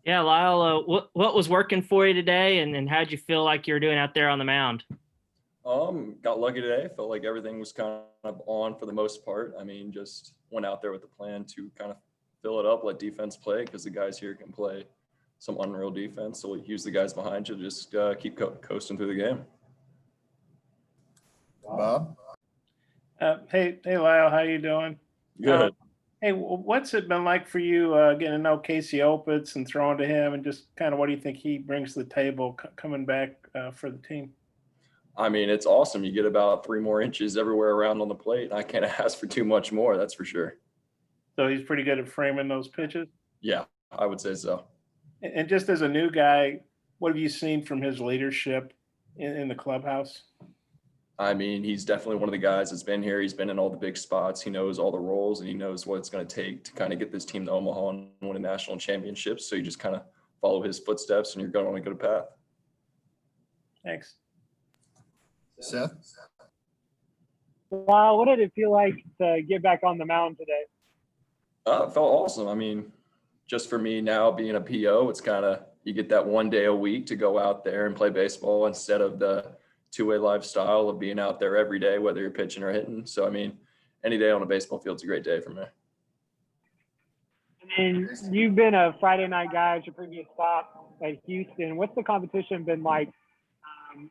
Yeah, Lyle, what was working for you today, and how'd you feel like you were doing out there on the mound? Got lucky today. Felt like everything was kind of on for the most part. I mean, just went out there with the plan to kind of fill it up, let defense play because the guys here can play some unreal defense. So we use the guys behind you to just keep coasting through the game. Bob? Hey, Lael, how you doing? Good. Hey, what's it been like for you getting to know Casey Opitz and throwing to him, and just kind of what do you think he brings to the table coming back for the team? I mean, it's awesome. You get about 3 more inches everywhere around on the plate. I can't ask for too much more, that's for sure. So he's pretty good at framing those pitches. Yeah, I would say so. And just as a new guy, what have you seen from his leadership in the clubhouse? I mean, he's definitely one of the guys that's been here. He's been in all the big spots. He knows all the roles, and he knows what it's going to take to kind of get this team to Omaha and win a national championship. So you just kind of follow his footsteps, and you're going on a good path. Thanks. Seth? Wow, what did it feel like to get back on the mound today? It felt awesome. I mean, just for me now being a PO, it's kind of you get that 1 day a week to go out there and play baseball instead of the two-way lifestyle of being out there every day, whether you're pitching or hitting. So, I mean, any day on a baseball field is a great day for me. And you've been a Friday night guy at your previous stop at Houston. What's the competition been like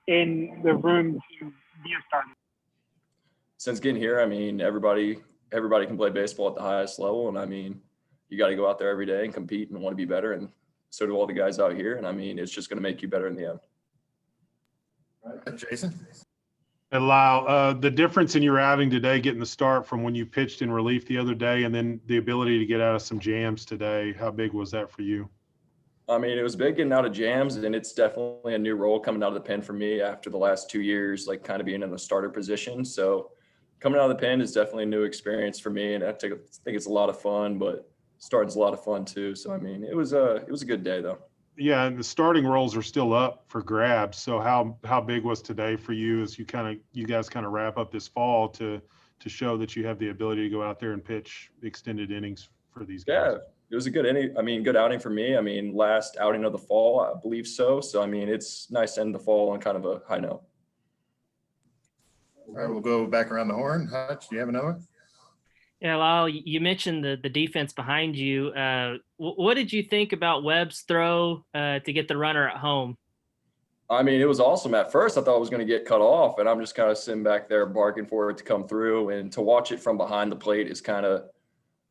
in the room to be a starter? Since getting here, I mean, everybody can play baseball at the highest level. And I mean, you got to go out there every day and compete and want to be better. And so do all the guys out here. And I mean, it's just going to make you better in the end. Jason? And Lyle, the difference in your outing today, getting the start from when you pitched in relief the other day, and then the ability to get out of some jams today, how big was that for you? I mean, it was big getting out of jams, and it's definitely a new role coming out of the pen for me after the last 2 years, like kind of being in the starter position. So coming out of the pen is definitely a new experience for me, and I think it's a lot of fun, but starting's a lot of fun too. So, I mean, it was a good day though. Yeah, and the starting roles are still up for grabs. So how big was today for you as you guys kind of wrap up this fall to show that you have the ability to go out there and pitch extended innings for these guys? Yeah, it was a good good outing for me. I mean, last outing of the fall, I believe so. So, I mean, it's nice to end the fall on kind of a high note. All right, we'll go back around the horn. Hutch, do you have another one? Yeah, Lyle, you mentioned the defense behind you. What did you think about Webb's throw to get the runner at home? I mean, it was awesome. At first, I thought it was going to get cut off, and I'm just kind of sitting back there barking for it to come through. And to watch it from behind the plate is kind of a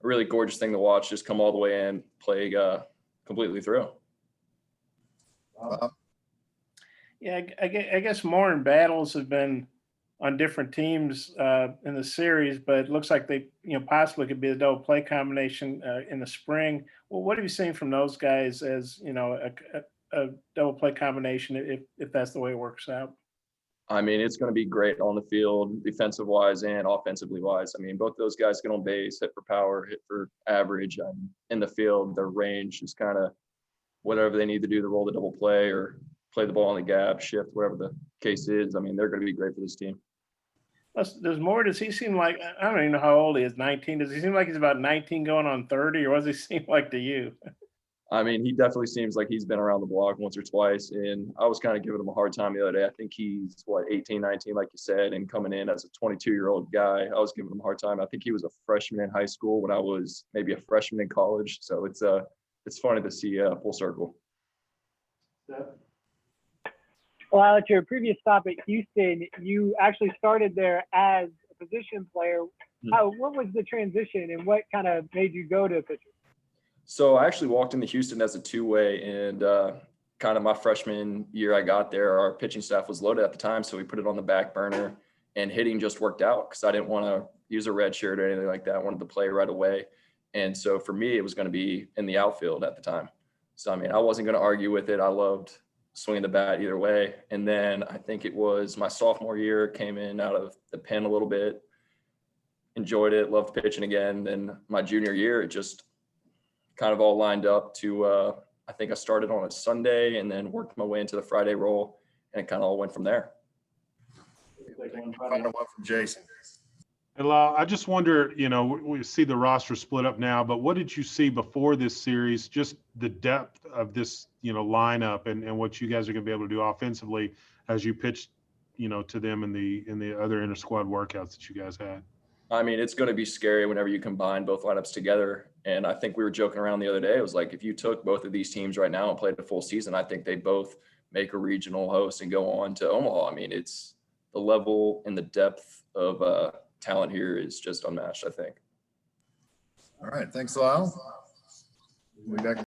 really gorgeous thing to watch. Just come all the way in, play completely through. Yeah, I guess more in battles have been on different teams in the series, but it looks like they, possibly could be a double play combination in the spring. Well, what have you seen from those guys as, a double play combination if that's the way it works out? I mean, it's going to be great on the field, defensive wise and offensively wise. I mean, both those guys get on base, hit for power, hit for average. In the field, their range is kind of whatever they need to do to roll the double play or play the ball in the gap, shift, whatever the case is. I mean, they're going to be great for this team. There's more. Does he seem like, I don't even know how old he is, 19? Does he seem like he's about 19 going on 30, or what does he seem like to you? I mean, he definitely seems like he's been around the block once or twice, and I was kind of giving him a hard time the other day. I think he's, 18, 19, like you said, and coming in as a 22-year-old guy, I was giving him a hard time. I think he was a freshman in high school when I was maybe a freshman in college, so it's funny to see full circle. Yeah. Well, at your previous stop at Houston, you actually started there as a position player. What was the transition, and what kind of made you go to pitcher? So I actually walked into Houston as a two-way, and kind of my freshman year I got there, our pitching staff was loaded at the time, so we put it on the back burner, and hitting just worked out because I didn't want to use a red shirt or anything like that. I wanted to play right away. And so for me, it was going to be in the outfield at the time. So, I mean, I wasn't going to argue with it. I loved swinging the bat either way. And then I think it was my sophomore year, came in out of the pen a little bit, enjoyed it, loved pitching again. Then my junior year, it just kind of all lined up to, I think I started on a Sunday and then worked my way into the Friday role, and it kind of all went from there. Final one from Jason. And Lael, I just wonder, we see the roster split up now, but what did you see before this series? Just the depth of this, lineup and what you guys are going to be able to do offensively as you pitch, to them in the other inter squad workouts that you guys had. I mean, it's going to be scary whenever you combine both lineups together. And I think we were joking around the other day. It was like, if you took both of these teams right now and played a full season, I think they both make a regional host and go on to Omaha. I mean, it's the level and the depth of talent here is just unmatched, I think. All right. Thanks, Lael. We'll be back.